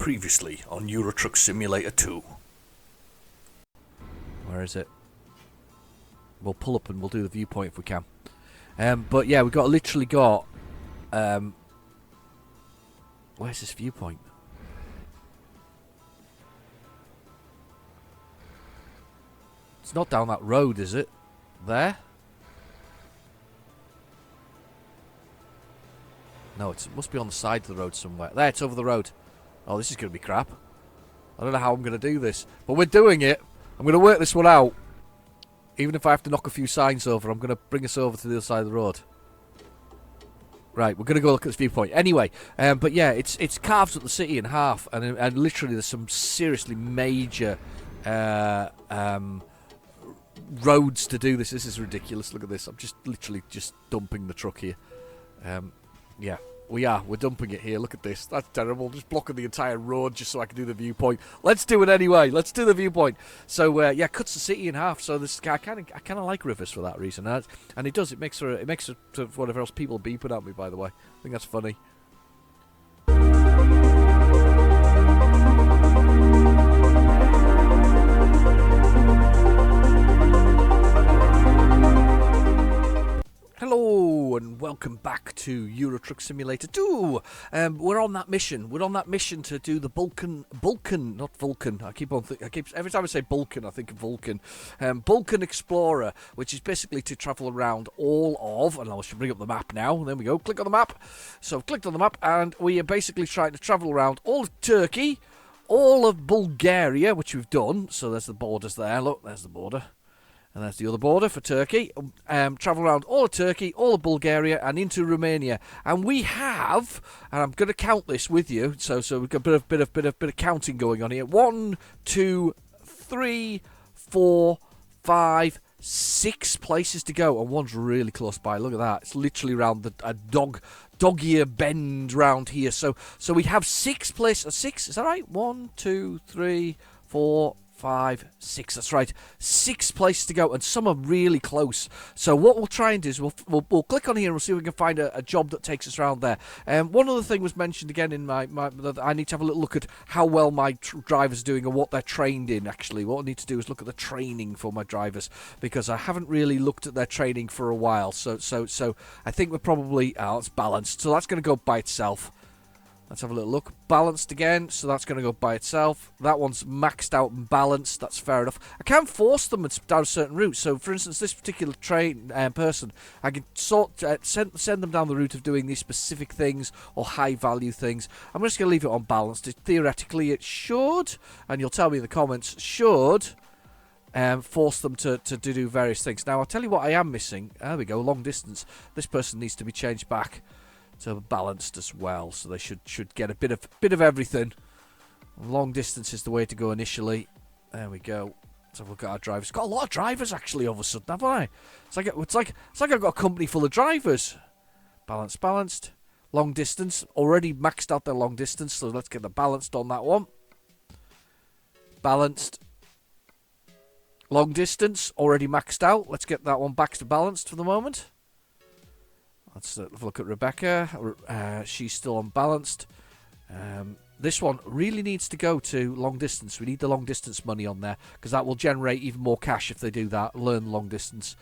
Previously on Euro Truck Simulator 2. Where is it? We'll pull up and we'll do the viewpoint if we can. But yeah, we've literally got... where's this viewpoint? It's not down that road, is it? There? No, it must be on the side of the road somewhere. There, it's over the road. Oh, this is going to be crap. I don't know how I'm going to do this. But we're doing it. I'm going to work this one out. Even if I have to knock a few signs over, I'm going to bring us over to the other side of the road. Right, we're going to go look at this viewpoint. Anyway, but yeah, it's carves up the city in half. And literally there's some seriously major roads to do this. This is ridiculous. Look at this. I'm just literally just dumping the truck here. Yeah, we're dumping it here. Look at this. That's terrible. Just blocking the entire road just so I can do the viewpoint. Let's do it anyway. Let's do the viewpoint. So yeah, cuts the city in half. So this I kind of like rivers for that reason. And it does. It makes for whatever else people beeping at me. By the way, I think that's funny. Hello and welcome back to Euro Truck Simulator 2. We're on that mission. We're on that mission to do the not Vulcan. Every time I say Vulcan, I think of Vulcan. Vulcan Explorer, which is basically to travel around all of, and I should bring up the map now. There we go. Click on the map. So I've clicked on the map, and we are basically trying to travel around all of Turkey, all of Bulgaria, which we've done. So there's the borders there. Look, there's the border. And that's the other border for Turkey. Travel around all of Turkey, all of Bulgaria, and into Romania. And we have, and I'm going to count this with you. So we've got a bit of counting going on here. 1, 2, 3, 4, 5, 6 places to go, and one's really close by. Look at that! It's literally around a dog-ear bend round here. So we have 6 places. 6, is that right? 1, 2, 3, 4. 5, 6, that's right. 6 places to go, and some are really close. So what we'll try and do is we'll click on here and we'll see if we can find a job that takes us around there. One other thing was mentioned again in my I need to have a little look at how well my drivers are doing and what they're trained in. Actually, what I need to do is look at the training for my drivers, because I haven't really looked at their training for a while. So I think we're probably it's balanced. So that's going to go by itself. Let's have a little look. Balanced again, so that's going to go by itself. That one's maxed out and balanced. That's fair enough. I can't force them down certain routes. So, for instance, this particular person, I can send them down the route of doing these specific things or high-value things. I'm just going to leave it on balanced. Theoretically, it should, and you'll tell me in the comments, should force them to do various things. Now, I'll tell you what I am missing. There we go, long distance. This person needs to be changed back. So balanced as well, so they should get a bit of everything. Long distance is the way to go initially. There we go. Let's have a look at our drivers. Got a lot of drivers actually all of a sudden, haven't I? It's like I've got a company full of drivers. Balanced. Long distance, already maxed out their long distance, so let's get the balanced on that one. Balanced. Long distance, already maxed out. Let's get that one back to balanced for the moment. Let's have a look at Rebecca. She's still unbalanced. This one really needs to go to long distance. We need the long distance money on there, because that will generate even more cash if they do that. Learn long distance.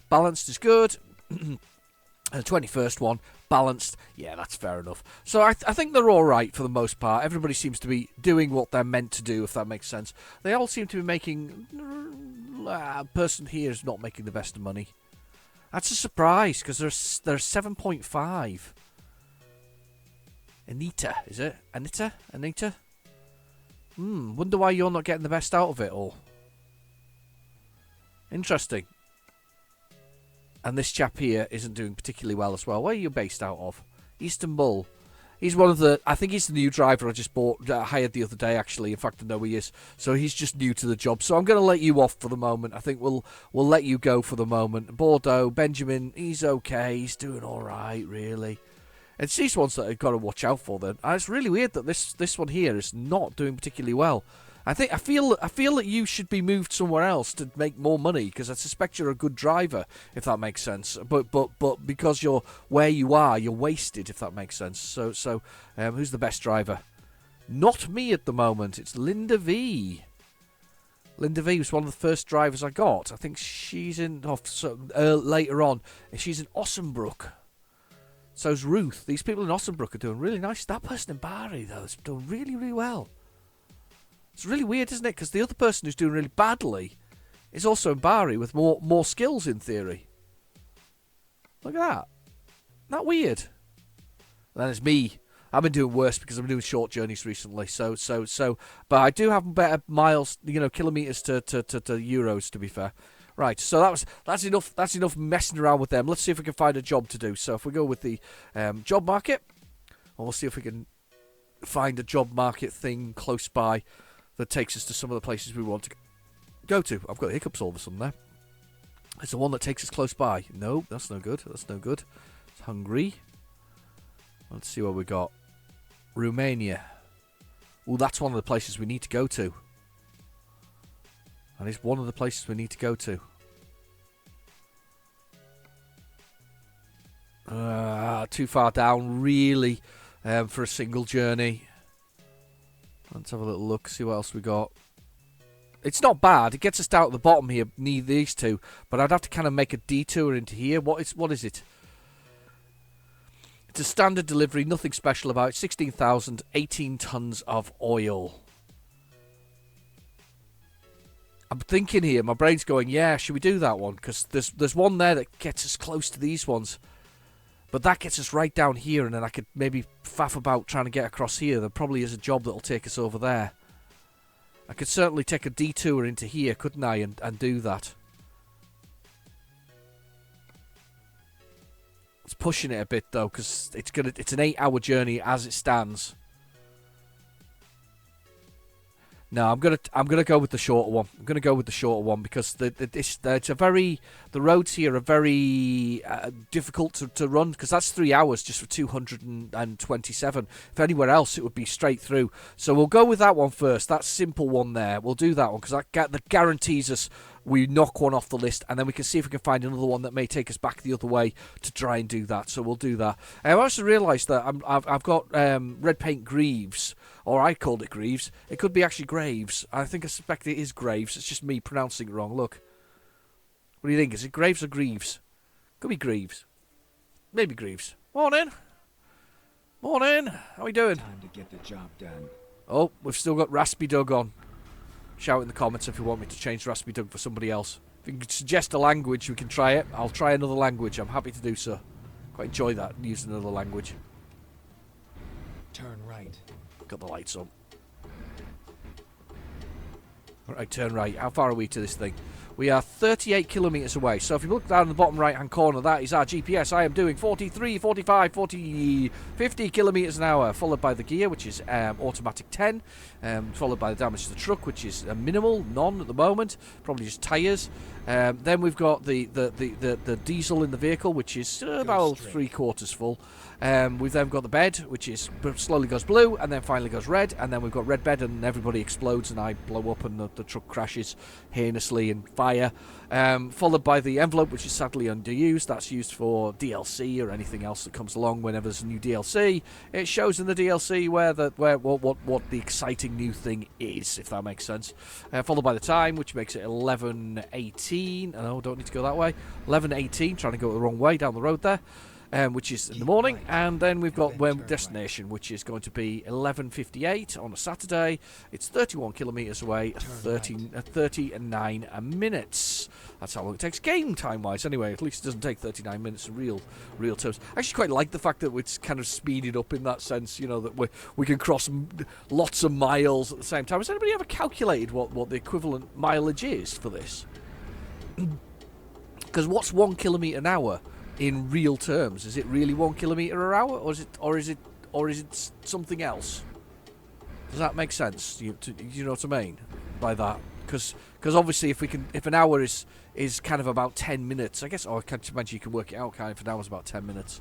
Balanced is good. The 21st one, balanced. Yeah, that's fair enough. So I think they're all right for the most part. Everybody seems to be doing what they're meant to do, if that makes sense. They all seem to be making... person here is not making the best of money. That's a surprise, because there's 7.5. Anita, is it? Anita? Wonder why you're not getting the best out of it all. Interesting. And this chap here isn't doing particularly well as well. Where are you based out of? Istanbul. He's one of the... I think he's the new driver I just hired the other day, actually. In fact, I know he is. So he's just new to the job. So I'm going to let you off for the moment. I think we'll let you go for the moment. Bordeaux, Benjamin, he's okay. He's doing all right, really. It's these ones that I've got to watch out for, then. And it's really weird that this one here is not doing particularly well. I feel that you should be moved somewhere else to make more money, because I suspect you're a good driver, if that makes sense. But because you're where you are, you're wasted, if that makes sense. So who's the best driver? Not me at the moment. It's Linda V. Linda V was one of the first drivers I got. I think she's in later on. She's in Ossenbrook. So's Ruth. These people in Ossenbrook are doing really nice. That person in Barry, though, is doing really, really well. It's really weird, isn't it? Because the other person who's doing really badly is also in Barry with more skills, in theory. Look at that. Isn't that weird? And then it's me. I've been doing worse because I've been doing short journeys recently. But I do have better miles, kilometres to euros, to be fair. Right, so that's enough. That's enough messing around with them. Let's see if we can find a job to do. So if we go with the job market, we'll see if we can find a job market thing close by that takes us to some of the places we want to go to. I've got hiccups all of a sudden there. It's the one that takes us close by. No, that's no good. That's no good. It's Hungary. Let's see what we got. Romania. Oh, that's one of the places we need to go to. And it's one of the places we need to go to. Too far down, really, for a single journey. Let's have a little look, see what else we got. It's not bad. It gets us down at the bottom here, near these two. But I'd have to kind of make a detour into here. What is it? It's a standard delivery, nothing special about it. 16,000, 18 tons of oil. I'm thinking here, my brain's going, yeah, should we do that one? Because there's one there that gets us close to these ones. But that gets us right down here, and then I could maybe faff about trying to get across here. There probably is a job that'll take us over there. I could certainly take a detour into here, couldn't I, and do that. It's pushing it a bit though, because it's an 8-hour journey as it stands. No, I'm gonna go with the shorter one. I'm gonna go with the shorter one because the roads here are very difficult to run, because that's 3 hours just for 227. If anywhere else, it would be straight through. So we'll go with that one first. That simple one there. We'll do that one because that guarantees us we knock one off the list, and then we can see if we can find another one that may take us back the other way to try and do that. So we'll do that. I also realised that I've got red paint Greaves, or I called it Greaves. It could be actually Graves. I suspect it is Graves. It's just me pronouncing it wrong. Look. What do you think? Is it Graves or Greaves? Could be Greaves. Maybe Greaves. Morning. Morning. How are we doing? Time to get the job done. Oh, we've still got Raspy Doug on. Shout in the comments if you want me to change Raspy Doug for somebody else. If you can suggest a language, we can try it. I'll try another language. I'm happy to do so. Quite enjoy that, using another language. Turn right. Got the lights on. Alright, turn right. How far are we to this thing? We are 38 kilometres away. So if you look down in the bottom right-hand corner, that is our GPS. I am doing 43, 45, 40, 50 kilometres an hour, followed by the gear, which is automatic 10, followed by the damage to the truck, which is minimal, none at the moment, probably just tyres. Then we've got the diesel in the vehicle, which is about 3/4 full. We've then got the bed, which is slowly goes blue, and then finally goes red, and then we've got red bed, and everybody explodes, and I blow up, and the truck crashes heinously in fire. Followed by the envelope, which is sadly underused. That's used for DLC or anything else that comes along whenever there's a new DLC. It shows in the DLC what the exciting new thing is, if that makes sense. Followed by the time, which makes it 11:18. Oh, don't need to go that way. 11:18, trying to go the wrong way down the road there. Which is in the morning, and then we've got destination, which is going to be 11:58 on a Saturday. It's 31 kilometres away, 39 minutes. That's how long it takes game time-wise. Anyway, at least it doesn't take 39 minutes in real terms. I actually quite like the fact that it's kind of speeded up in that sense, that we can cross lots of miles at the same time. Has anybody ever calculated what the equivalent mileage is for this? Because what's 1 kilometre an hour? In real terms, is it really 1 kilometre an hour, or is it something else? Does that make sense? You know what I mean by that? Because obviously, if an hour is kind of about 10 minutes, I guess. I can't imagine you can work it out. If an hour is about 10 minutes,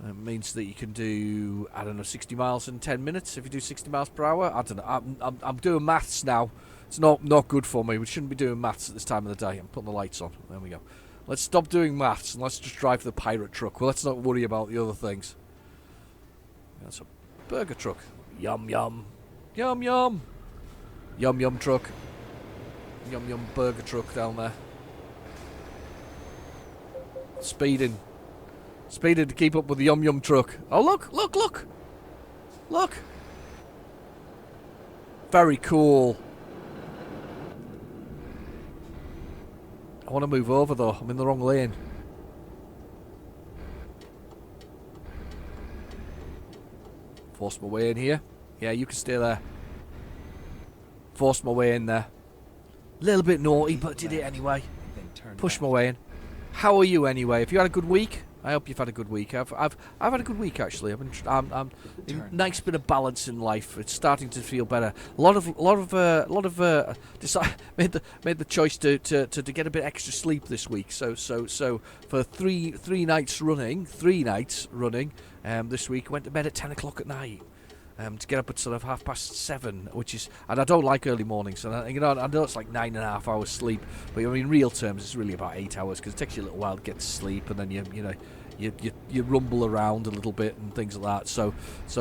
it means that you can do 60 miles in 10 minutes. If you do 60 miles per hour, I don't know. I'm doing maths now. It's not good for me. We shouldn't be doing maths at this time of the day. I'm putting the lights on. There we go. Let's stop doing maths and let's just drive the pirate truck. Well, let's not worry about the other things. That's a burger truck. Yum yum. Yum yum. Yum yum truck. Yum yum burger truck down there. Speeding. Speeding to keep up with the yum yum truck. Oh look, look, look. Look. Very cool. I want to move over though. I'm in the wrong lane. Force my way in here. Yeah, you can stay there. Force my way in there. A little bit naughty, but did it anyway. Push my way in. How are you anyway? Have you had a good week? I hope you've had a good week. I've had a good week actually. I'm nice bit of balance in life. It's starting to feel better. Made the choice to get a bit extra sleep this week. So for three nights running, this week went to bed at 10 o'clock at night. To get up at sort of 7:30, which is, and I don't like early mornings, and I know it's like 9.5 hours sleep, but I mean, in real terms, it's really about 8 hours because it takes you a little while to get to sleep, and then you rumble around a little bit and things like that. So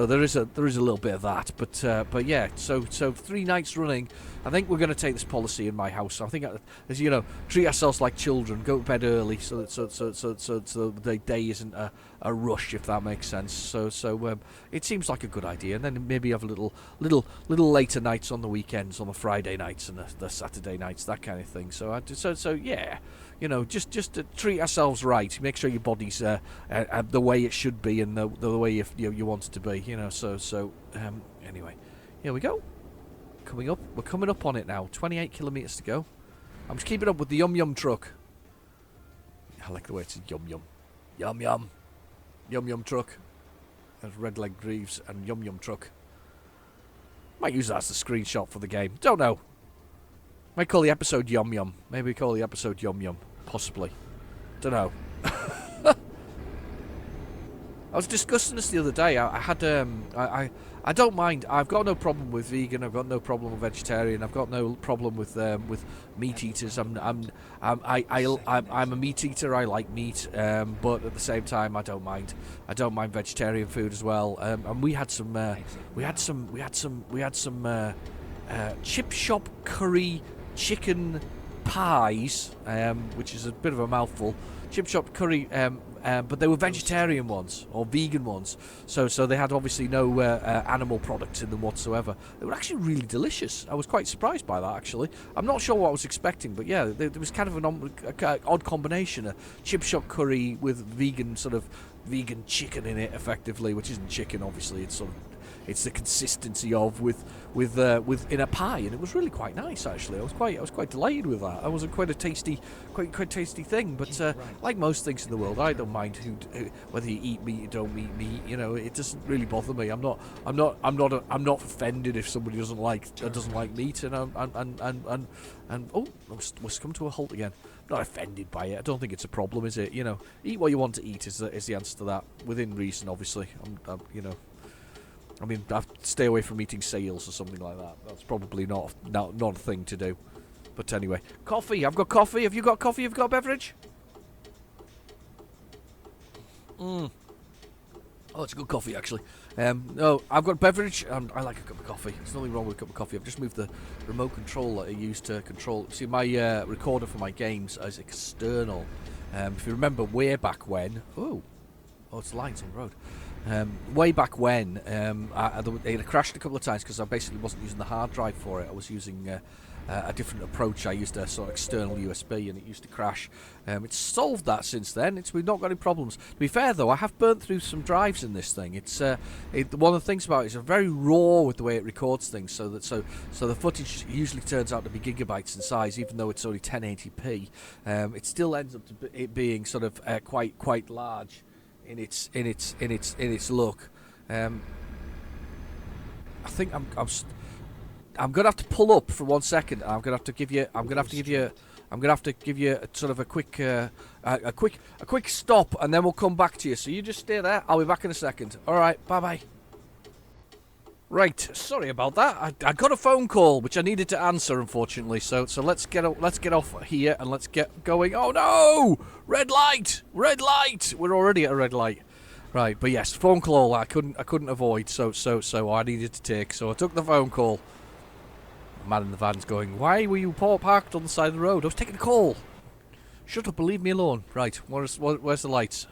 there is a little bit of that, but yeah. So 3 nights running. I think we're going to take this policy in my house. I think, as you know, treat ourselves like children. Go to bed early, so the day isn't a rush, if that makes sense. So it seems like a good idea. And then maybe have a little later nights on the weekends, on the Friday nights and the Saturday nights, that kind of thing. So yeah. You know, just to treat ourselves right. Make sure your body's the way it should be and the way you want it to be. You know, anyway, here we go. We're coming up on it now. 28 kilometres to go. I'm just keeping up with the yum yum truck. I like the way it says yum yum, yum yum, yum yum truck. There's Red Leg Greaves and yum yum truck. Might use that as a screenshot for the game. Don't know. Might call the episode Yum Yum. Maybe call the episode Yum Yum. Possibly. Don't know. I was discussing this the other day. I don't mind. I've got no problem with vegan. I've got no problem with vegetarian. I've got no problem with meat eaters. I'm a meat eater. I like meat, but at the same time, I don't mind. I don't mind vegetarian food as well. And we had some chip shop curry chicken pies, which is a bit of a mouthful. Chip shop curry, but they were vegetarian ones or vegan ones. So they had obviously no animal products in them whatsoever. They were actually really delicious. I was quite surprised by that actually. I'm not sure what I was expecting, but yeah, there was kind of an odd combination: a chip shop curry with vegan chicken in it, effectively, which isn't chicken obviously. It's the consistency of with in a pie, and it was really quite nice actually. I was quite delighted with that. That was quite a tasty thing. But like most things in the world, I don't mind whether you eat meat or don't eat meat. You know, it doesn't really bother me. I'm not offended if somebody doesn't like meat, and let's come to a halt again. I'm not offended by it. I don't think it's a problem, is it? You know, eat what you want to eat is the answer to that, within reason, obviously. I mean, I have to stay away from eating sales or something like that. That's probably not a thing to do. But anyway, coffee. I've got coffee. Have you got coffee? Have you got a beverage? Oh, it's a good coffee, actually. No, I've got a beverage, and I like a cup of coffee. There's nothing wrong with a cup of coffee. I've just moved the remote control that I use to control... See, my recorder for my games is external. If you remember way back when... Oh, it's lines on the road. Way back when, it had crashed a couple of times because I basically wasn't using the hard drive for it. I was using a different approach. I used a sort of external USB, and it used to crash. It's solved that since then. We've not got any problems. To be fair, though, I have burnt through some drives in this thing. One of the things about it is it's very raw with the way it records things. So the footage usually turns out to be gigabytes in size, even though it's only 1080p. It still ends up to it being sort of quite large in its look. I think I'm gonna have to pull up for 1 second. I'm gonna have to give you sort of a quick stop, and then we'll come back to you. So you just stay there. I'll be back in a second. All right, bye. Right, sorry about that. I got a phone call which I needed to answer, unfortunately. So let's get off here and let's get going. Oh no! Red light! We're already at a red light. Right, but yes, phone call I couldn't avoid, so I needed to take. So I took the phone call. The man in the van's going, "Why were you parked on the side of the road? I was taking a call." Shut up and leave me alone. Right, where's the lights?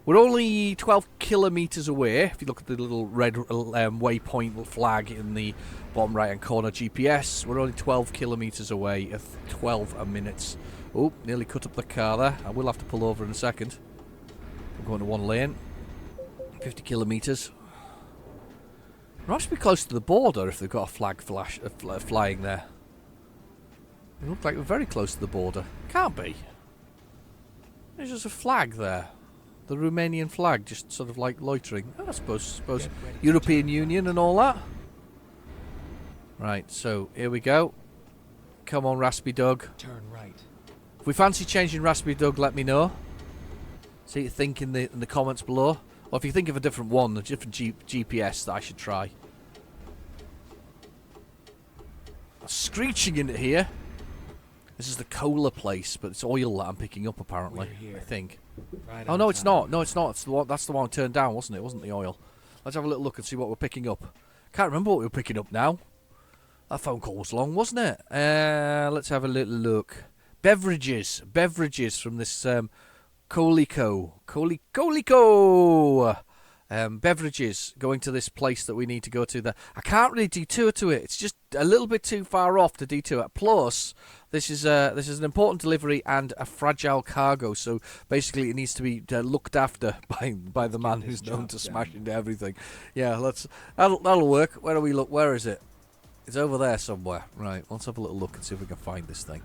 We're only 12 kilometres away. If you look at the little red waypoint flag in the bottom right-hand corner GPS, we're only 12 kilometres away at 12 minutes. Oh, nearly cut up the car there. I will have to pull over in a second. I'm going to one lane. 50 kilometres. We must be close to the border if they've got a flag flying there. It looks like we're very close to the border. Can't be. There's just a flag there. The Romanian flag, just sort of like loitering. I suppose European Union and all that. Right, so here we go. Come on, Raspy Doug. Turn right. If we fancy changing Raspy Doug, let me know. See what you think in the comments below. Or if you think of a different one, a different GPS that I should try. Screeching into here. This is the cola place, but it's oil that I'm picking up apparently. I think. Right Oh no, it's not. No, it's not. It's the one. That's the one I turned down, wasn't it? It wasn't the oil. Let's have a little look and see what we're picking up. Can't remember what we were picking up now. That phone call was long, wasn't it? Let's have a little look. Beverages from this Coleco. Beverages going to this place that we need to go to there. I can't really detour to it. It's just a little bit too far off to detour. Plus, this is an important delivery and a fragile cargo. So basically, it needs to be looked after by the man who's known to smash into everything. Yeah, that'll work. Where do we look? Where is it? It's over there somewhere. Right. Let's have a little look and see if we can find this thing.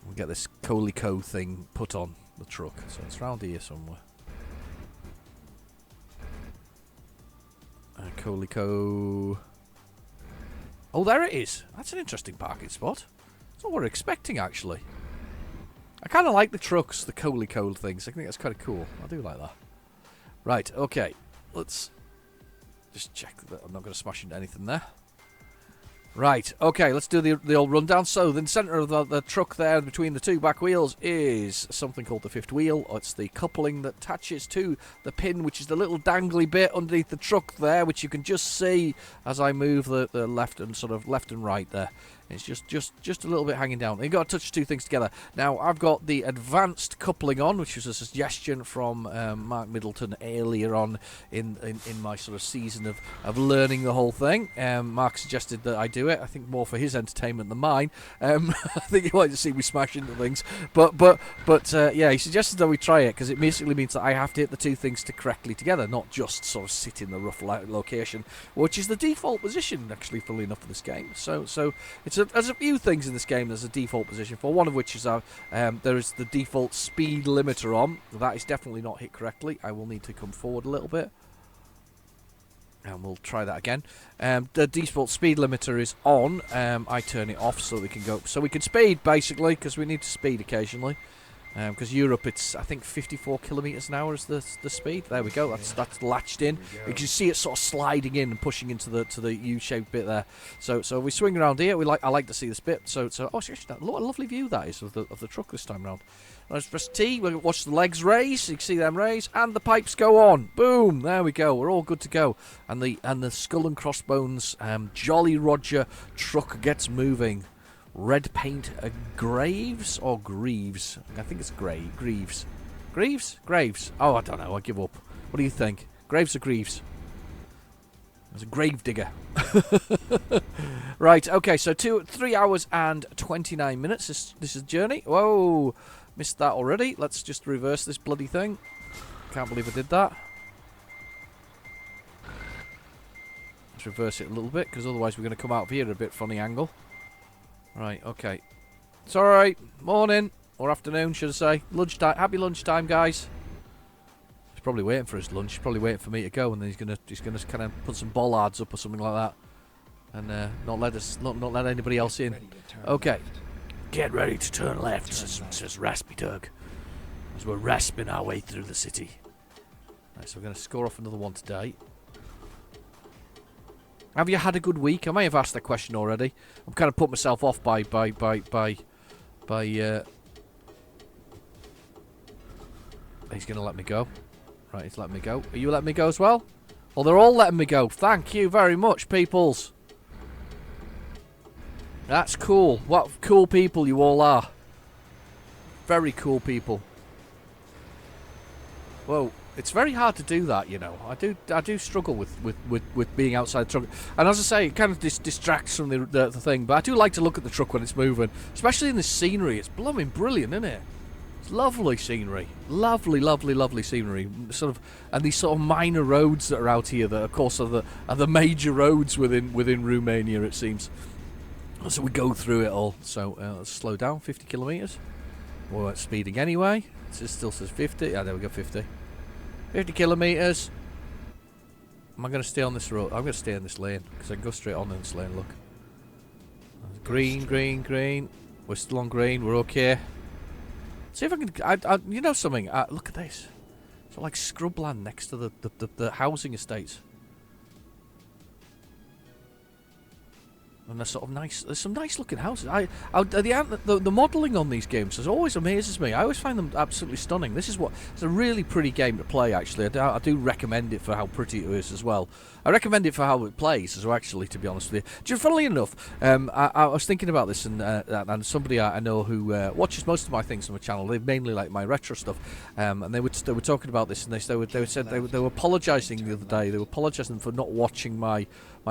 We'll get this Coleco thing put on the truck. So it's round here somewhere. Coleco. Oh, there it is. That's an interesting parking spot. That's what we're expecting, actually. I kind of like the trucks, the Coleco things. I think that's kind of cool. I do like that. Right, okay. Let's just check that I'm not going to smash into anything there. Right, okay, let's do the old rundown. So, the centre of the truck there between the two back wheels is something called the fifth wheel. It's the coupling that attaches to the pin, which is the little dangly bit underneath the truck there, which you can just see as I move the left and right there. It's just a little bit hanging down. You've got to touch two things together. Now, I've got the advanced coupling on, which was a suggestion from Mark Middleton earlier on in my sort of season of learning the whole thing. Mark suggested that I do it. I think more for his entertainment than mine. I think he wanted to see me smash into things. But yeah, he suggested that we try it because it basically means that I have to hit the two things correctly together, not just sort of sit in the rough location, which is the default position, actually, funnily enough, for this game. So it's there's a few things in this game there's a default position for. One of which is there is the default speed limiter on. That is definitely not hit correctly. I will need to come forward a little bit. And we'll try that again. The default speed limiter is on. I turn it off so we can go. So we can speed, basically, because we need to speed occasionally. Because Europe, it's, I think, 54 kilometres an hour is the speed. There we go. That's latched in. You can see it sort of sliding in and pushing into the U-shaped bit there. So we swing around here. I like to see this bit. Oh, seriously, what a lovely view that is of the truck this time round. Let's press T. We'll watch the legs raise. You can see them raise, and the pipes go on. Boom! There we go. We're all good to go. And the skull and crossbones Jolly Roger truck gets moving. Red paint Graves or Greaves? I think it's Greaves. Greaves? Graves. Oh, I don't know. I give up. What do you think? Graves or Greaves? There's a grave digger. Right, okay, so 3 hours and 29 minutes. This is journey. Whoa, missed that already. Let's just reverse this bloody thing. Can't believe I did that. Let's reverse it a little bit, because otherwise we're going to come out of here at a bit funny angle. Right, okay. It's alright. Morning. Or afternoon, should I say. Lunchtime. Happy lunchtime, guys. He's probably waiting for his lunch. He's probably waiting for me to go, and then he's gonna kind of put some bollards up or something like that. And not let anybody else in. Okay. Get ready to turn left, says Raspy Doug, as we're rasping our way through the city. Right, so we're going to score off another one today. Have you had a good week? I may have asked that question already. I'm kind of put myself off by he's going to let me go. Right, he's letting me go. Are you letting me go as well? Well, they're all letting me go. Thank you very much, peoples. That's cool. What cool people you all are. Very cool people. Whoa. It's very hard to do that, you know. I do struggle with being outside the truck. And as I say, it kind of distracts from the thing. But I do like to look at the truck when it's moving. Especially in the scenery. It's blooming brilliant, isn't it? It's lovely scenery. Lovely, lovely, lovely scenery. Sort of, and these sort of minor roads that are out here that, of course, are the major roads within Romania, it seems. So we go through it all. So let's slow down, 50 kilometres. We weren't speeding anyway. It still says 50. Ah, there we go, 50. 50 kilometres. Am I going to stay on this road? I'm going to stay in this lane because I can go straight on in this lane. Look, green, green, green. We're still on green. We're okay. See if I can. You know something? Look at this. It's like scrubland next to the housing estates. And they're sort of nice. There's some nice looking houses. The modelling on these games always amazes me. I always find them absolutely stunning. It's a really pretty game to play. Actually, I do recommend it for how pretty it is as well. I recommend it for how it plays as well. Actually, to be honest with you, funnily enough, I was thinking about this, and somebody I know who watches most of my things on my channel. They mainly like my retro stuff, and they were talking about this, and they said they were apologising the other day. They were apologising for not watching my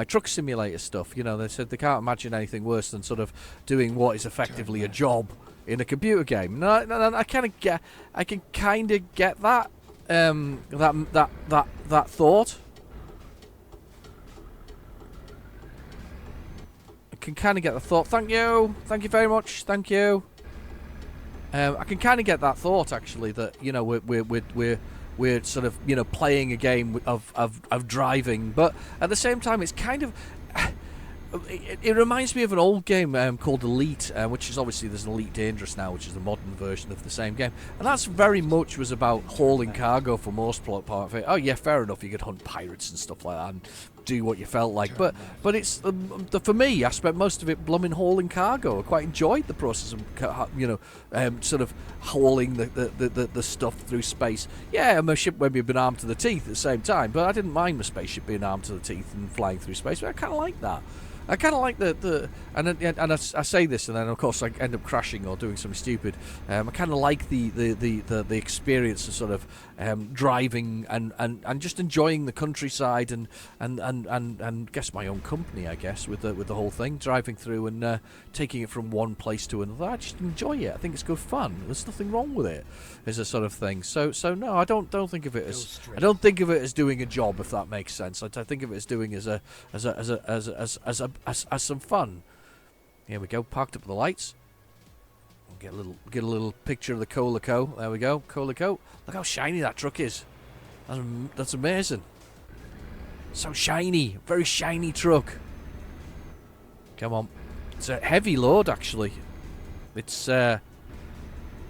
truck simulator stuff. You know, they said they can't imagine anything worse than sort of doing what is effectively a job in a computer game. And I can kind of get that that thought. I can kind of get the thought. Thank you very much. Thank you. I can kind of get that thought actually, that you know we're sort of, you know, playing a game of driving, but at the same time it's kind of it reminds me of an old game called Elite, which is obviously there's an Elite Dangerous now, which is the modern version of the same game, and that's very much was about hauling cargo for most part of it. Oh yeah, fair enough, you could hunt pirates and stuff like that and do what you felt like, but it's for me, I spent most of it blooming hauling cargo. I quite enjoyed the process of, you know, sort of hauling the stuff through space. Yeah, my ship may be been armed to the teeth at the same time, but I didn't mind my spaceship being armed to the teeth and flying through space. But I kind of like that. I kind of like and I say this, and then of course I end up crashing or doing something stupid. I kind of like the experience of sort of driving and just enjoying the countryside and guess my own company, I guess, with the whole thing, driving through and taking it from one place to another. I just enjoy it. I think it's good fun. There's nothing wrong with it, as a sort of thing. So no, I don't think of it as doing a job, if that makes sense. I think of it as doing as some fun. Here we go, parked up the lights. Get a little picture of the Colaco. There we go, Colaco. Look how shiny that truck is. That's amazing. So shiny, very shiny truck. Come on, it's a heavy load actually. It's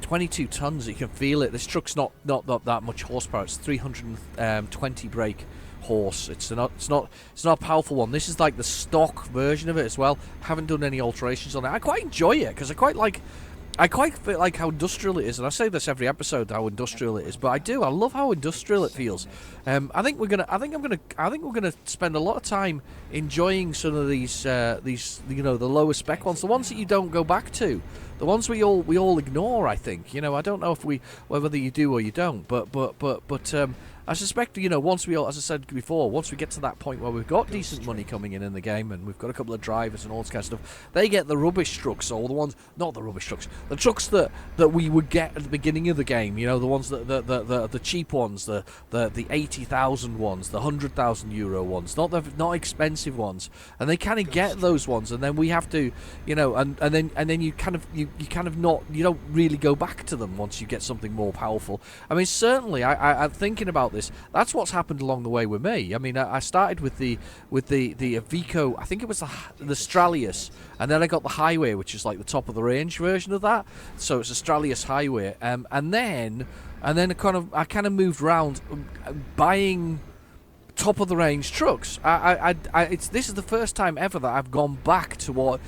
22 tons. You can feel it. This truck's not that much horsepower. It's 320 brake horse. It's not a powerful one. This is like the stock version of it as well. Haven't done any alterations on it. I quite enjoy it because I quite feel like how industrial it is, and I say this every episode how industrial it is, but I love how industrial it feels. I think we're gonna spend a lot of time enjoying some of these you know, the lower spec ones, the ones that you don't go back to, the ones we all ignore. I think, you know, I don't know whether you do or you don't, but I suspect, you know, once we all, as I said before, once we get to that point where we've got decent money coming in the game and we've got a couple of drivers and all this kind of stuff, they get the rubbish trucks, or the ones, not the rubbish trucks, the trucks that we would get at the beginning of the game, you know, the ones that the cheap ones, the 80,000 ones, the €100,000 ones, not expensive ones, and they kind of get those ones, and then we have to, you know, and then you kind of not, you don't really go back to them once you get something more powerful. I mean, certainly, I'm thinking about this. That's what's happened along the way with me. I mean, I started with the Iveco. I think it was the Stralius, and then I got the Highway, which is like the top of the range version of that. So it's a Stralius Highway, and then I kind of moved around buying top of the range trucks. This is the first time ever that I've gone back to what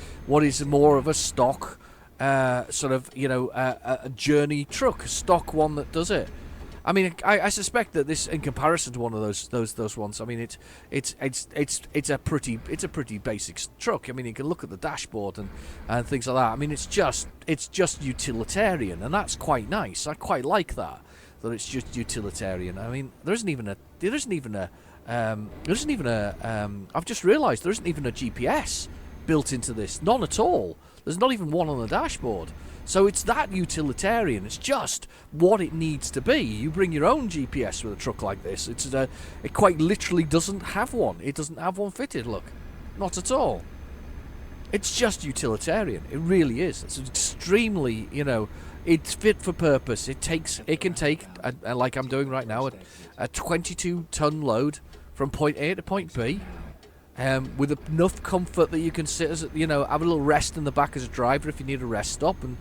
is more of a stock sort of, you know, a journey truck, a stock one that does it. I mean, I suspect that this, in comparison to one of those ones, I mean, it's a pretty basic truck. I mean, you can look at the dashboard and things like that. I mean, it's just utilitarian, and that's quite nice. I quite like that it's just utilitarian. I mean, there isn't even a I've just realised there isn't even a GPS built into this. None at all. There's not even one on the dashboard. So it's that utilitarian. It's just what it needs to be. You bring your own GPS with a truck like this. It quite literally doesn't have one. It doesn't have one fitted, look. Not at all. It's just utilitarian. It really is. It's extremely, it's fit for purpose. It can take, like I'm doing right now, a 22-ton load from point A to point B. With enough comfort that you can sit as, have a little rest in the back as a driver if you need a rest stop, and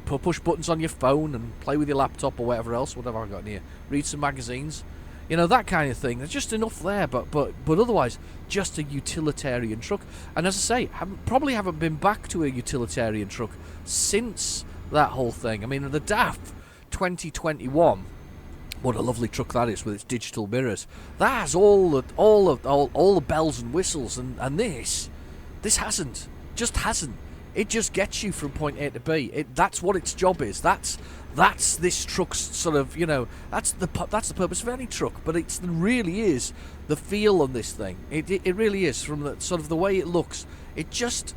push buttons on your phone and play with your laptop or whatever else, whatever I've got in here. Read some magazines, that kind of thing. There's just enough there, but otherwise, just a utilitarian truck. And as I say, probably haven't been back to a utilitarian truck since that whole thing. I mean, the DAF 2021. What a lovely truck that is with its digital mirrors. That has all the bells and whistles, and this hasn't. Just hasn't. It just gets you from point A to B. That's what its job is. That's this truck's sort of, that's the purpose of any truck. But it really is the feel of this thing. It really is, from the sort of the way it looks. It just,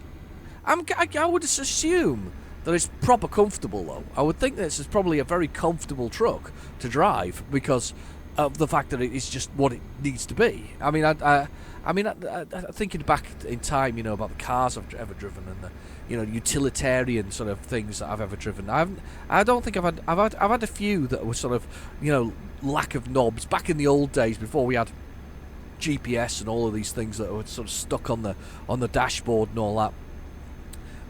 I would assume that it's proper comfortable, though. I would think this is probably a very comfortable truck to drive because of the fact that it is just what it needs to be. I mean, thinking back in time, about the cars I've ever driven and the, utilitarian sort of things that I've ever driven. I don't think I've had a few that were sort of, lack of knobs back in the old days before we had GPS and all of these things that were sort of stuck on the dashboard and all that.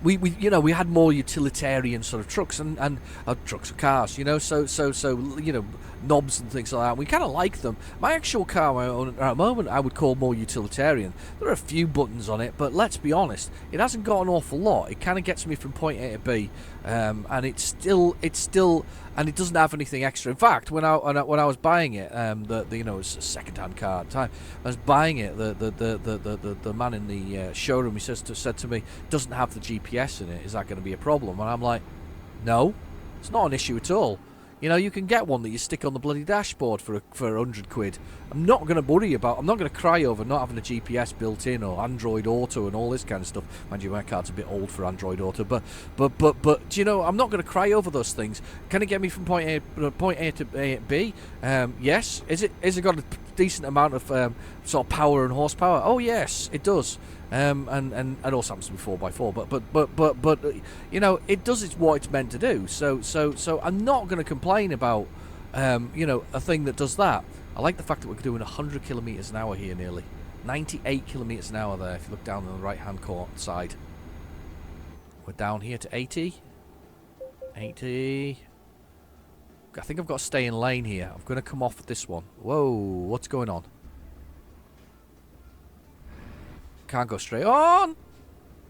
We had more utilitarian sort of trucks and trucks or cars, so knobs and things like that. We kind of like them. My actual car I own at the moment I would call more utilitarian. There are a few buttons on it, but let's be honest, it hasn't got an awful lot. It kind of gets me from point A to B, and it's still, and it doesn't have anything extra. In fact, when I was buying it, it was a second-hand car at the time. I was buying it. The man in the showroom, he said to me, doesn't have the GPS in it. Is that going to be a problem? And I'm like, no, it's not an issue at all. You can get one that you stick on the bloody dashboard for 100 quid. I'm not going to cry over not having a GPS built in or Android Auto and all this kind of stuff. Mind you, my car's a bit old for Android Auto, but I'm not going to cry over those things. Can it get me from point A to B? Yes. Is it got a decent amount of sort of power and horsepower? Oh yes, it does. And it also happens to be 4x4, but it does what it's meant to do. So I'm not going to complain about a thing that does that. I like the fact that we're doing 100 kilometers an hour here, nearly 98 kilometers an hour there. If you look down on the right hand side, we're down here to 80. I think I've got to stay in lane here. I'm going to come off at this one. Whoa, what's going on? Can't go straight on.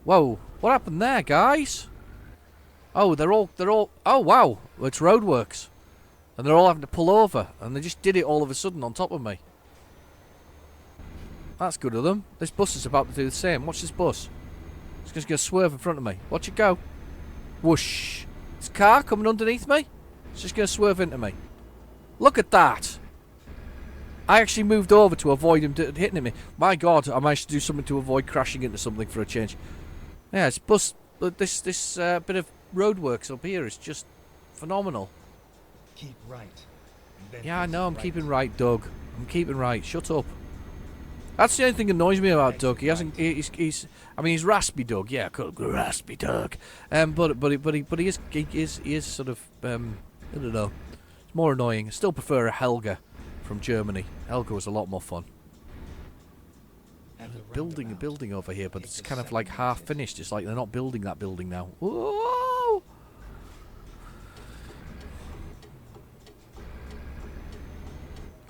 Whoa, what happened there, guys? Oh, they're all. Oh wow, it's roadworks, and they're all having to pull over, and they just did it all of a sudden on top of me. That's good of them. This bus is about to do the same. Watch this bus. It's just going to swerve in front of me. Watch it go. Whoosh. This car coming underneath me. It's just going to swerve into me. Look at that. I actually moved over to avoid him hitting me. My God, I managed to do something to avoid crashing into something for a change. Yeah, this bit of roadworks up here is just phenomenal. Keep right. Yeah, I know. I'm keeping right, Doug. I'm keeping right. Shut up. That's the only thing that annoys me about Doug. He hasn't. He's raspy, Doug. Yeah, raspy Doug. But he is sort of. I don't know. It's more annoying. I still prefer a Helga from Germany. Helga was a lot more fun. Building a building over here, but it's kind of like half finished. It's like they're not building that building now. Whoa!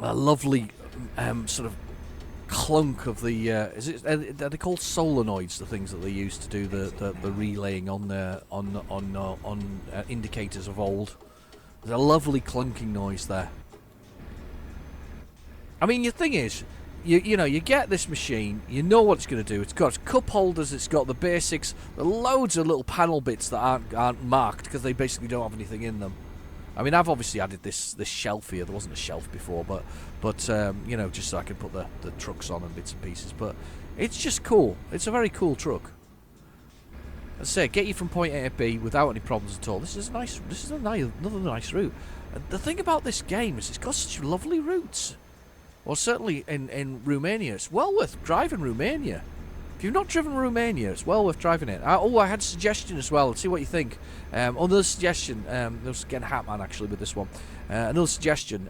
A lovely sort of clunk of the are they called solenoids, the things that they used to do the relaying on indicators of old. There's a lovely clunking noise there. I mean, the thing is, you know, you get this machine, you know what it's going to do. It's got cup holders, it's got the basics, there are loads of little panel bits that aren't marked because they basically don't have anything in them. I mean, I've obviously added this shelf here. There wasn't a shelf before, but you know, just so I can put the trucks on and bits and pieces. But it's just cool. It's a very cool truck. As I say, get you from point A to B without any problems at all. This is nice. This is another nice route. And the thing about this game is it's got such lovely routes. Well, certainly in Romania, it's well worth driving Romania. If you've not driven Romania, it's well worth driving it. I had a suggestion as well. Let's see what you think. Another suggestion. There was again Hatman actually with this one. Another suggestion.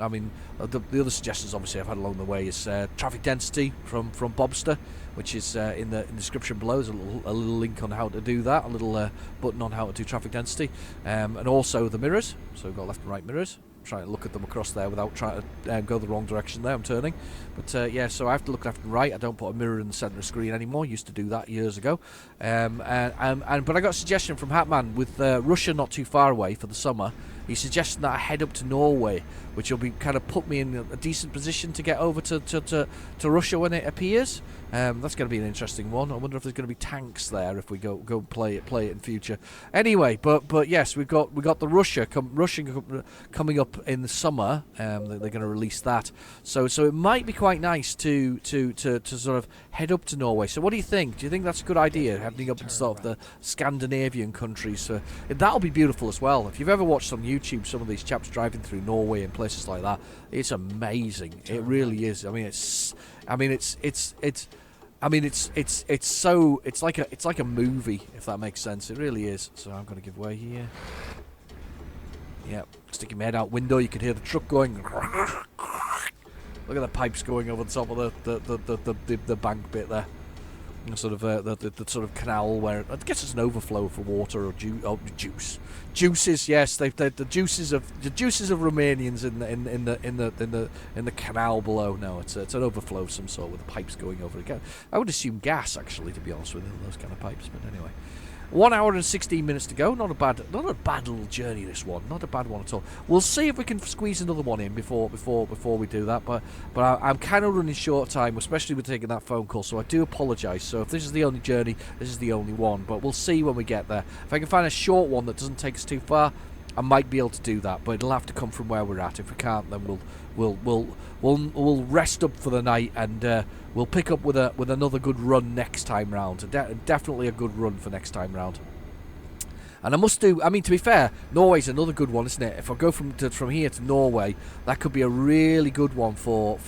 I mean, the other suggestions obviously I've had along the way is traffic density from Bobster, which is in the description below. There's a little link on how to do that. A little button on how to do traffic density, and also the mirrors. So we've got left and right mirrors. Trying to look at them across there without trying to go the wrong direction there. I'm turning, but yeah, so I have to look left and right. I don't put a mirror in the centre of the screen anymore. Used to do that years ago. But I got a suggestion from Hatman with Russia not too far away for the summer. He's suggesting that I head up to Norway, which will be kind of put me in a decent position to get over to Russia when it appears. That's going to be an interesting one. I wonder if there's going to be tanks there if we go play it in future. Anyway, but yes, we got the Russia coming up in the summer. They're going to release that, so it might be quite nice to sort of head up to Norway. So what do you think? Do you think that's a good idea, heading up into sort of the Scandinavian countries? So that'll be beautiful as well. If you've ever watched on YouTube some of these chaps driving through Norway and places like that, it's amazing. It really is. I mean, it's like a movie, if that makes sense. It really is. So I'm going to give way here. Yeah, sticking my head out window, you can hear the truck going. Look at the pipes going over the top of the bank bit there. Sort of the sort of canal where I guess it's an overflow for water or juices. Yes, the juices of Romanians in the canal below. No, it's an overflow of some sort with the pipes going over again. I would assume gas, actually, to be honest with you, those kind of pipes. But anyway. 1 hour and 16 minutes to go. Not a bad little journey, this one. Not a bad one at all. We'll see if we can squeeze another one in before we do that. But I'm kind of running short time, especially with taking that phone call. So I do apologise. So if this is the only journey, this is the only one. But we'll see when we get there. If I can find a short one that doesn't take us too far, I might be able to do that. But it'll have to come from where we're at. If we can't, then we'll rest up for the night and we'll pick up with another good run next time round. Definitely a good run for next time round. And I mean, to be fair, Norway's another good one, isn't it? If I go from here to Norway, that could be a really good one for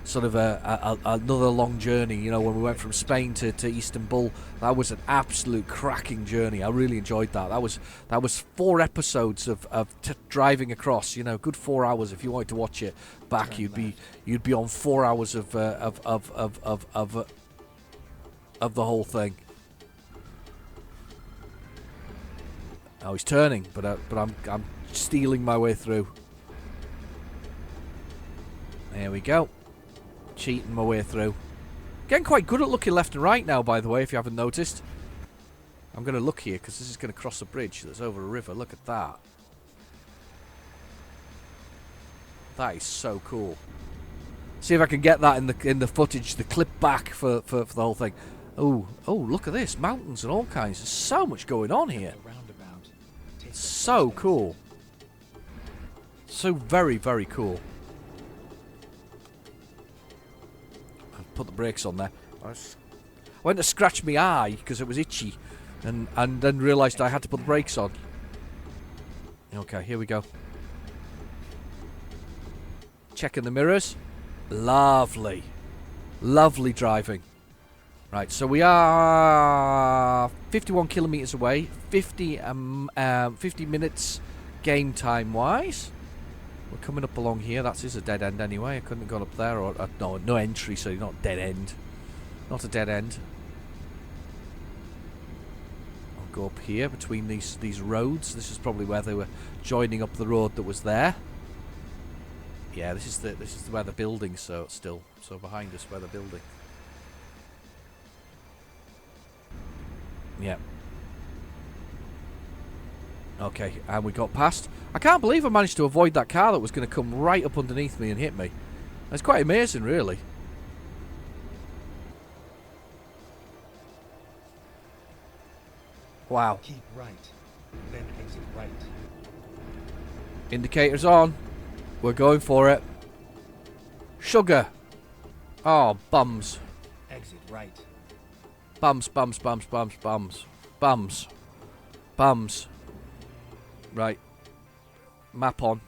sort of another long journey. You know, when we went from Spain to Istanbul, that was an absolute cracking journey. I really enjoyed that. That was 4 episodes of driving across. You know, good 4 hours. If you wanted to watch it back, you'd be on 4 hours of the whole thing. Oh, he's turning, but I'm stealing my way through. There we go. Cheating my way through. Getting quite good at looking left and right now, by the way, if you haven't noticed. I'm going to look here because this is going to cross a bridge that's over a river. Look at that. That is so cool. See if I can get that in the footage, the clip back for the whole thing. Oh, look at this. Mountains and all kinds. There's so much going on here. So cool. So very, very cool. Put the brakes on there. I went to scratch my eye because it was itchy, and then realised I had to put the brakes on. Okay, here we go. Checking the mirrors. Lovely. Lovely driving. Right, so we are 51 kilometres away. 50 minutes game time wise. We're coming up along here. That is a dead end anyway. I couldn't have gone up there. Or no entry, so not dead end. Not a dead end. I'll go up here between these roads. This is probably where they were joining up the road that was there. Yeah, this is where the building. So behind us where the building. Yeah. Okay, and we got past. I can't believe I managed to avoid that car that was going to come right up underneath me and hit me. That's quite amazing, really. Wow. Keep right, then exit right. Indicators on. We're going for it. Sugar. Oh, bums. Exit right. Bums, bums, bums, bums, bums. Bums. Bums. Right. Map on.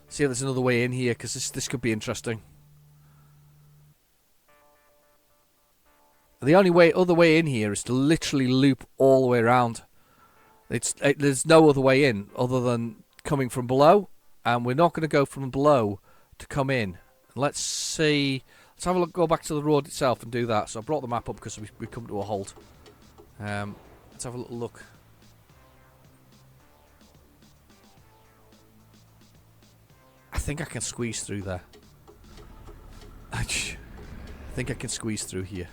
See if there's another way in here, because this could be interesting. The only other way in here is to literally loop all the way around. There's no other way in other than coming from below, and we're not going to go from below to come in. Let's see. Let's have a look. Go back to the road itself and do that. So I brought the map up because we come to a halt. Let's have a little look. I think I can squeeze through there. I think I can squeeze through here.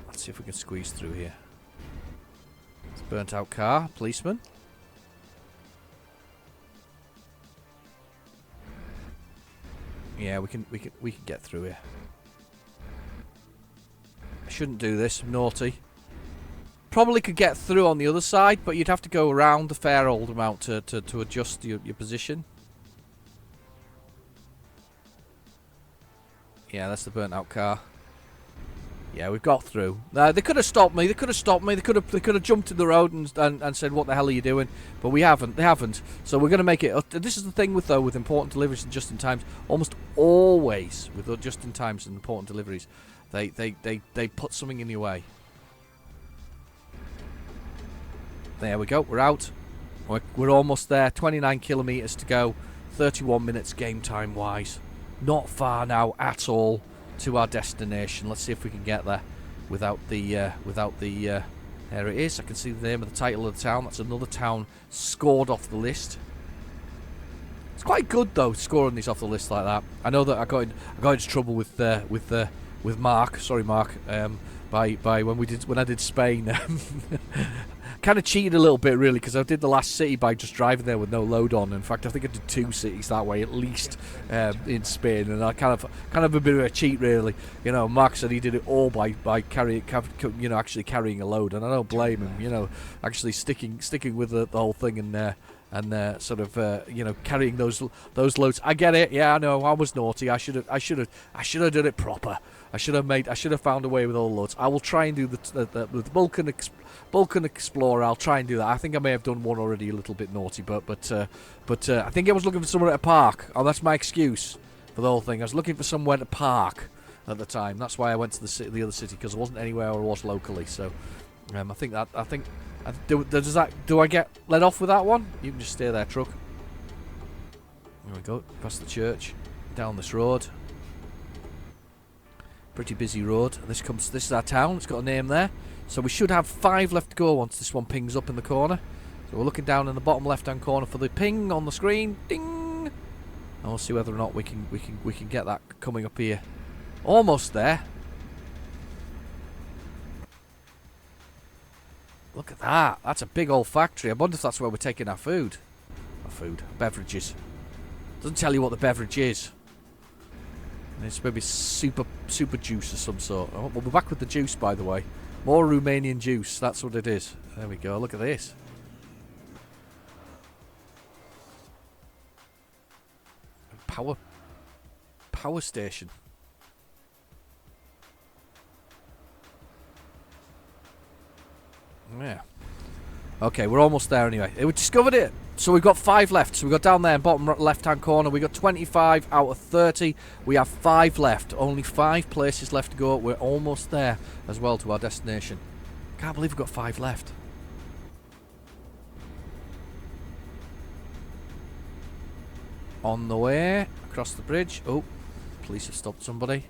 Let's see if we can squeeze through here. It's a burnt out car, policeman. Yeah, we can get through here. I shouldn't do this, I'm naughty. Probably could get through on the other side, but you'd have to go around a fair old amount to adjust your position. Yeah, that's the burnt out car. Yeah, we've got through. They could have stopped me. They could have stopped me. They could have jumped in the road and said, "What the hell are you doing?" But we haven't. They haven't. So we're going to make it. This is the thing with important deliveries and just in times. Almost always with just in times and important deliveries, they put something in your way. There we go. We're out. We're almost there. 29 kilometers to go. 31 minutes game time wise. Not far now at all to our destination. Let's see if we can get there without the there it is. I can see the name of the title of the town. That's another town scored off the list. It's quite good though, scoring these off the list like that. I know that I got into trouble with Mark. Sorry, Mark. By when I did Spain. Kind of cheated a little bit really, because I did the last city by just driving there with no load on. In fact, I think I did 2 cities that way at least in Spain, and I kind of a bit of a cheat really. You know, Mark said he did it all by actually carrying a load, and I don't blame him. Actually sticking with the whole thing and sort of carrying those loads. I get it. Yeah, I know. I was naughty. I should have done it proper. I should have found a way with all the loads. I will try and do the Vulcan Explorer. I'll try and do that. I think I may have done one already, a little bit naughty, but I think I was looking for somewhere to park. Oh, that's my excuse for the whole thing. I was looking for somewhere to park at the time. That's why I went to the other city, because there wasn't anywhere I was locally. So do I get let off with that one? You can just stay there, truck. There we go. Past the church, down this road. Pretty busy road. This is our town. It's got a name there. So we should have 5 left to go once this one pings up in the corner. So we're looking down in the bottom left-hand corner for the ping on the screen. Ding! And we'll see whether or not we can get that coming up here. Almost there. Look at that. That's a big old factory. I wonder if that's where we're taking our food. Beverages. Doesn't tell you what the beverage is. It's maybe super juice of some sort. Oh, we'll be back with the juice, by the way. More Romanian juice. That's what it is. There we go. Look at this. Power station. Yeah. Okay, we're almost there anyway. We discovered it. So we've got 5 left. So we got down there in bottom left-hand corner. We got 25 out of 30. We have 5 left. Only 5 places left to go. We're almost there as well to our destination. Can't believe we've got 5 left. On the way across the bridge. Oh, police have stopped somebody.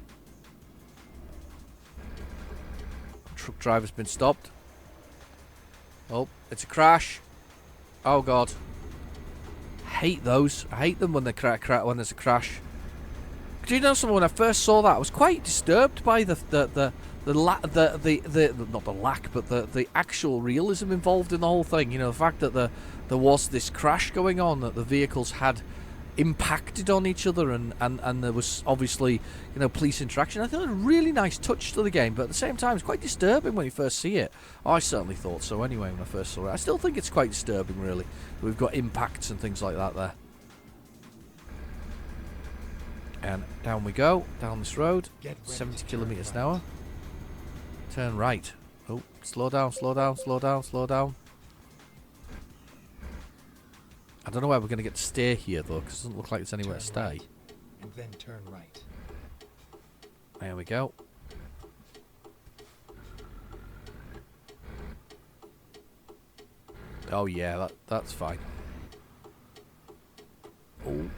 Truck driver's been stopped. Oh, it's a crash. Oh God. Hate those. I hate them when they when there's a crash. Do you know something? When I first saw that, I was quite disturbed by not the lack, but the actual realism involved in the whole thing. You know, the fact that there was this crash going on, that the vehicles had impacted on each other, and there was obviously, you know, police interaction. I thought it was a really nice touch to the game, but at the same time it's quite disturbing when you first see it. I certainly thought so anyway when I first saw it. I still think it's quite disturbing, really. We've got impacts and things like that there. And down we go, down this road, 70 kilometers an hour. Turn right. Oh, slow down, slow down, slow down, slow down. I don't know where we're going to get to stay here, though, because it doesn't look like it's anywhere to stay. Right, and then turn right. There we go. Oh, yeah, that's fine. Oh.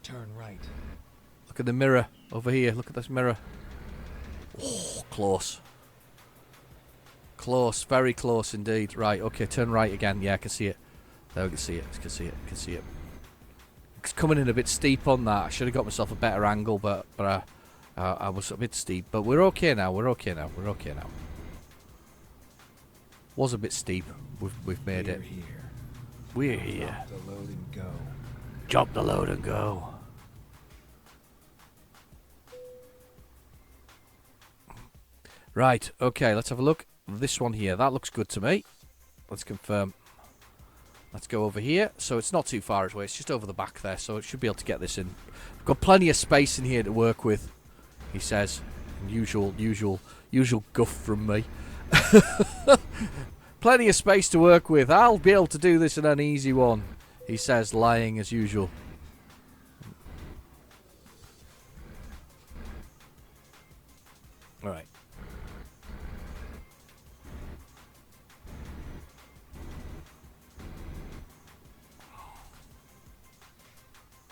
Turn right. Look at the mirror over here. Look at this mirror. Oh, close. Close, very close indeed. Right, okay, turn right again. Yeah, I can see it. There we can see it. I can see it. I can see it. It's coming in a bit steep on that. I should have got myself a better angle, but I was a bit steep. But we're okay now. We're okay now. We're okay now. Was a bit steep. We've made it. Here. We're here. Drop the load and go. Drop the load and go. Right, okay, let's have a look. This one here, that looks good to me. Let's confirm. Let's go over here. So it's not too far away, it's just over the back there, so it should be able to get this in. We've got plenty of space in here to work with, he says. Usual guff from me. Plenty of space to work with. I'll be able to do this in an easy one, he says, lying as usual. Alright.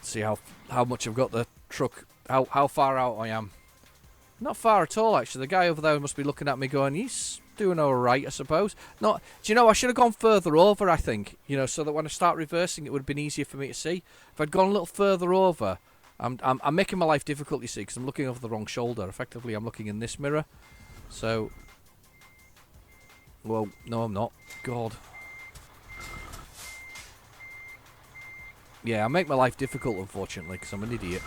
See how much I've got the truck, how far out I am. Not far at all, actually. The guy over there must be looking at me going, he's doing alright, I suppose. Not, do you know, I should have gone further over, I think, you know, so that when I start reversing it would have been easier for me to see. If I'd gone a little further over, I'm making my life difficult, you see, because I'm looking over the wrong shoulder. Effectively, I'm looking in this mirror. So, well, no, I'm not. God. Yeah, I make my life difficult, unfortunately, because I'm an idiot.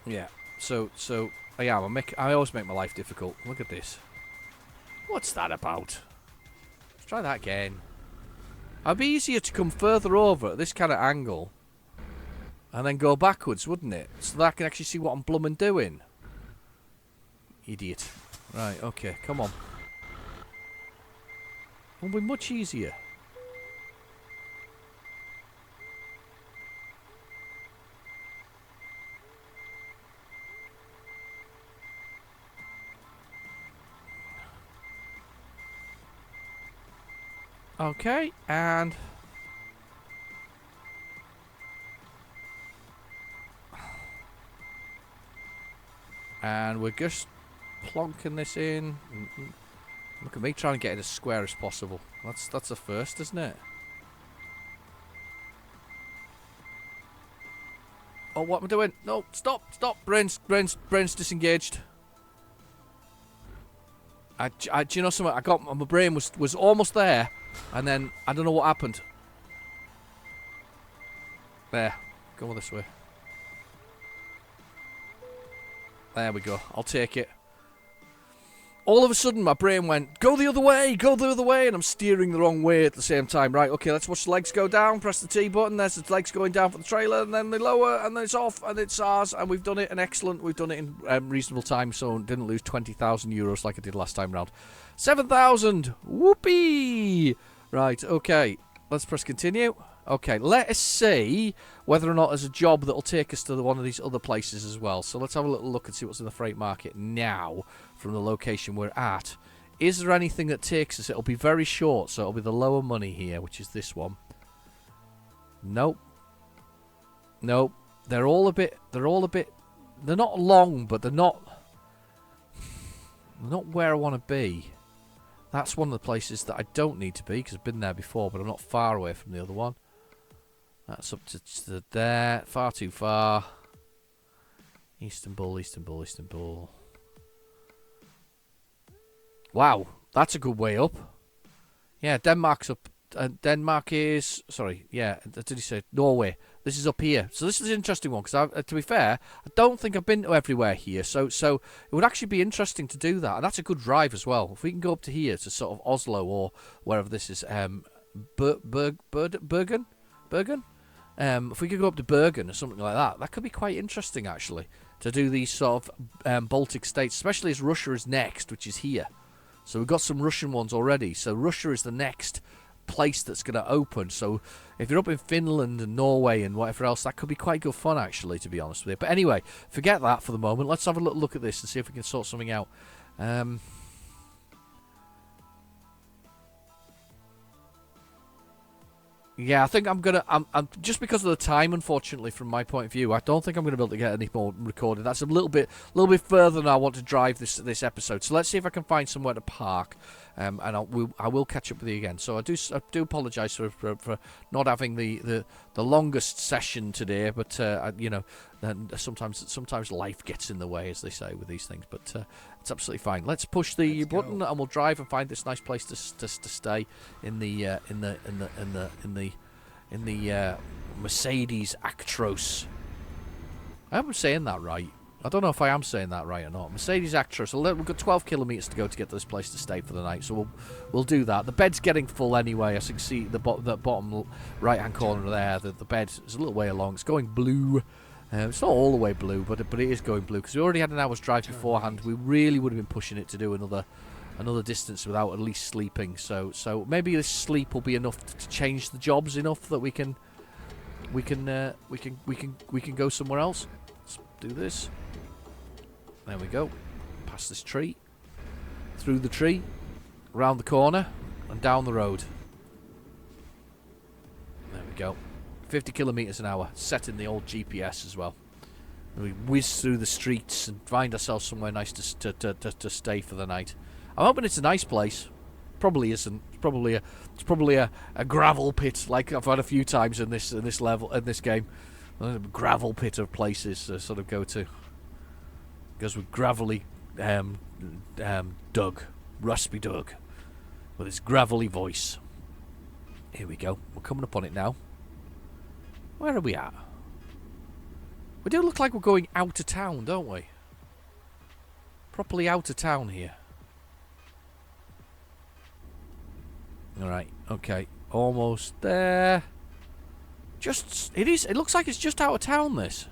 Yeah, so I am. I always make my life difficult. Look at this. What's that about? Let's try that again. It'd be easier to come further over at this kind of angle and then go backwards, wouldn't it? So that I can actually see what I'm bloomin' doing. Idiot. Right, okay, come on. It'll be much easier. Okay, and we're just plonking this in. Look at me trying to get it as square as possible. That's a first, isn't it? Oh, what am I doing? No, stop! Brain's disengaged. Do you know something? My brain was almost there, and then I don't know what happened. There, go this way. There we go. I'll take it. All of a sudden, my brain went, go the other way, and I'm steering the wrong way at the same time. Right, okay, let's watch the legs go down, press the T button, there's the legs going down for the trailer, and then they lower, and then it's off, and it's ours, and we've done it, and excellent, we've done it in reasonable time, so didn't lose 20,000 euros like I did last time round. 7,000! Whoopee! Right, okay, let's press continue. Okay, let us see whether or not there's a job that'll take us to one of these other places as well. So let's have a little look and see what's in the freight market now from the location we're at. Is there anything that takes us? It'll be very short, so it'll be the lower money here, which is this one. Nope. Nope. They're not long, but they're not where I want to be. That's one of the places that I don't need to be, because I've been there before, but I'm not far away from the other one. That's up to there. Far too far. Istanbul, Istanbul, Istanbul. Wow, that's a good way up. Yeah, Denmark's up. Denmark is... Sorry, yeah, did he say Norway? This is up here. So this is an interesting one, because to be fair, I don't think I've been to everywhere here. So it would actually be interesting to do that. And that's a good drive as well. If we can go up to here, to sort of Oslo, or wherever this is, Bergen? Bergen? If we could go up to Bergen or something like that, that could be quite interesting, actually, to do these sort of Baltic states, especially as Russia is next, which is here. So we've got some Russian ones already. So Russia is the next place that's going to open. So if you're up in Finland and Norway and whatever else, that could be quite good fun, actually, to be honest with you. But anyway, forget that for the moment. Let's have a little look at this and see if we can sort something out. Yeah, I think I'm just because of the time, unfortunately, from my point of view, I don't think I'm going to be able to get any more recorded. That's a little bit further than I want to drive this episode. So let's see if I can find somewhere to park, and I will catch up with you again. So I do apologise for not having the longest session today, but you know, sometimes life gets in the way, as they say with these things. But it's absolutely fine. Let's push the button and we'll drive and find this nice place to stay in the Mercedes Actros. I hope I'm saying that right. I don't know if I am saying that right or not. Mercedes Actros. We've got 12 kilometres to go to get to this place to stay for the night, so we'll do that. The bed's getting full anyway. As you can see, the bottom right-hand corner there, the bed is a little way along. It's going blue. It's not all the way blue, but it is going blue, because we already had an hour's drive beforehand. We really would have been pushing it to do another distance without at least sleeping. So maybe this sleep will be enough to change the jobs enough that we can go somewhere else. Let's do this. There we go. Past this tree, through the tree, round the corner, and down the road. There we go. 50 kilometres an hour, set in the old GPS as well. And we whiz through the streets and find ourselves somewhere nice to stay for the night. I'm hoping it's a nice place. Probably isn't. It's probably a gravel pit, like I've had a few times in this game. A gravel pit of places to sort of go to. Goes with gravelly Doug, Raspy Doug, with his gravelly voice. Here we go. We're coming up on it now. Where are we at? We do look like we're going out of town, don't we? Properly out of town here. Alright, okay. Almost there. It looks like it's just out of town, this.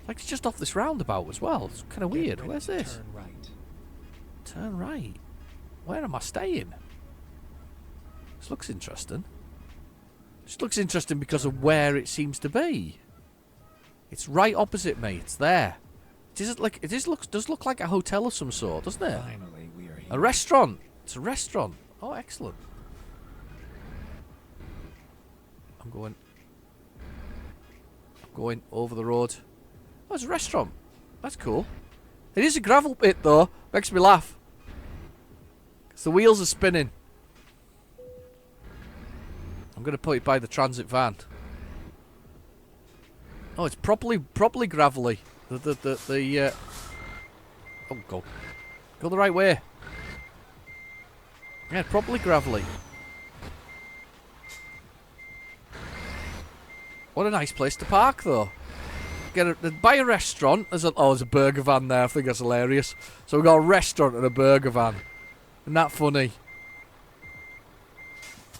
Like it's just off this roundabout as well. It's kind of weird. Where's this? Turn right. Turn right. Where am I staying? This looks interesting. This looks interesting because of where it seems to be. It's right opposite me. It's there. Does look like a hotel of some sort, doesn't it? Finally, we are here. A restaurant. It's a restaurant. Oh, excellent. I'm going over the road. Oh, it's a restaurant. That's cool. It is a gravel pit, though. Makes me laugh. Because the wheels are spinning. I'm going to put it by the transit van. Oh, it's properly gravelly. Oh, go the right way. Yeah, properly gravelly. What a nice place to park, though. Buy a restaurant. There's a burger van there. I think that's hilarious. So we've got a restaurant and a burger van. Isn't that funny?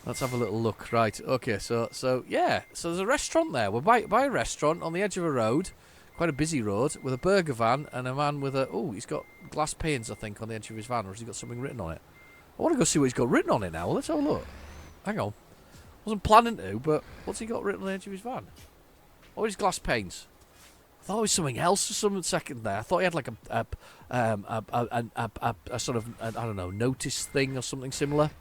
Let's have a little look. Right, okay, so yeah. So there's a restaurant there. We'll buy a restaurant on the edge of a road. Quite a busy road. With a burger van and a man with a... Oh, he's got glass panes, I think, on the edge of his van. Or has he got something written on it? I want to go see what he's got written on it now. Let's have a look. Hang on. Wasn't planning to, but what's he got written on the edge of his van? Oh, his glass panes. I thought it was something else for some second there. I thought he had like a sort of, I don't know, notice thing or something similar.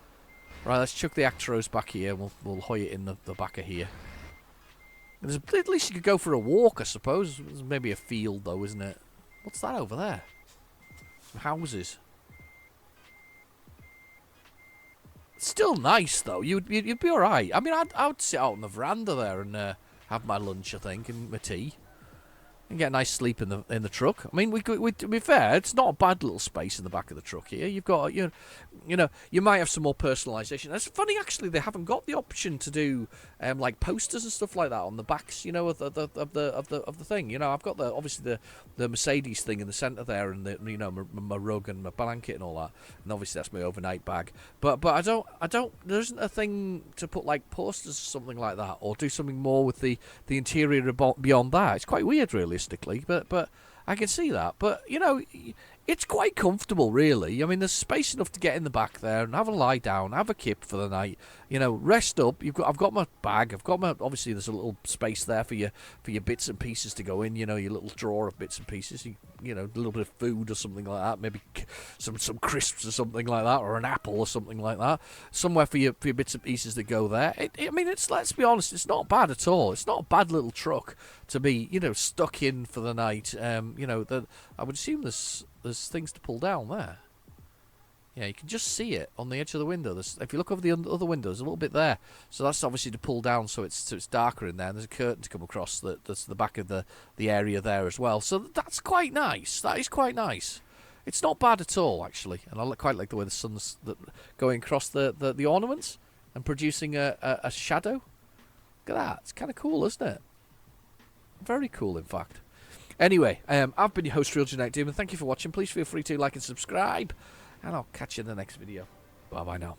Right, let's chuck the Actros back here. We'll hoy it in the back of here. At least you could go for a walk, I suppose. There's maybe a field, though, isn't it? What's that over there? Some houses. Still nice though. You'd be all right. I mean, I would sit out on the veranda there and have my lunch, I think, and my tea. And get a nice sleep in the truck. I mean, to be fair, it's not a bad little space in the back of the truck here. You've got you know you might have some more personalisation. It's funny actually they haven't got the option to do like posters and stuff like that on the backs. You know of the thing. You know I've got obviously the Mercedes thing in the centre there, and my rug and my blanket and all that. And obviously that's my overnight bag. But I don't. There isn't a thing to put like posters or something like that, or do something more with the interior beyond that. It's quite weird, really. But I can see that. But it's quite comfortable, really. I mean, there's space enough to get in the back there and have a lie down, have a kip for the night. Rest up. I've got my bag. Obviously there's a little space there for your bits and pieces to go in. Your little drawer of bits and pieces. A little bit of food or something like that. Maybe some crisps or something like that, or an apple or something like that. Somewhere for your bits and pieces that go there. I mean, let's be honest, it's not bad at all. It's not a bad little truck to be stuck in for the night. I would assume there's things to pull down there. Yeah, you can just see it on the edge of the window. If you look over the other window, there's a little bit there. So that's obviously to pull down, so it's darker in there. And there's a curtain to come across that's the back of the area there as well. So that's quite nice. That is quite nice. It's not bad at all, actually. And I quite like the way the sun's going across the ornaments and producing a shadow. Look at that. It's kind of cool, isn't it? Very cool, in fact. Anyway, I've been your host, Real Genetic Demon. Thank you for watching. Please feel free to like and subscribe. And I'll catch you in the next video. Bye-bye now.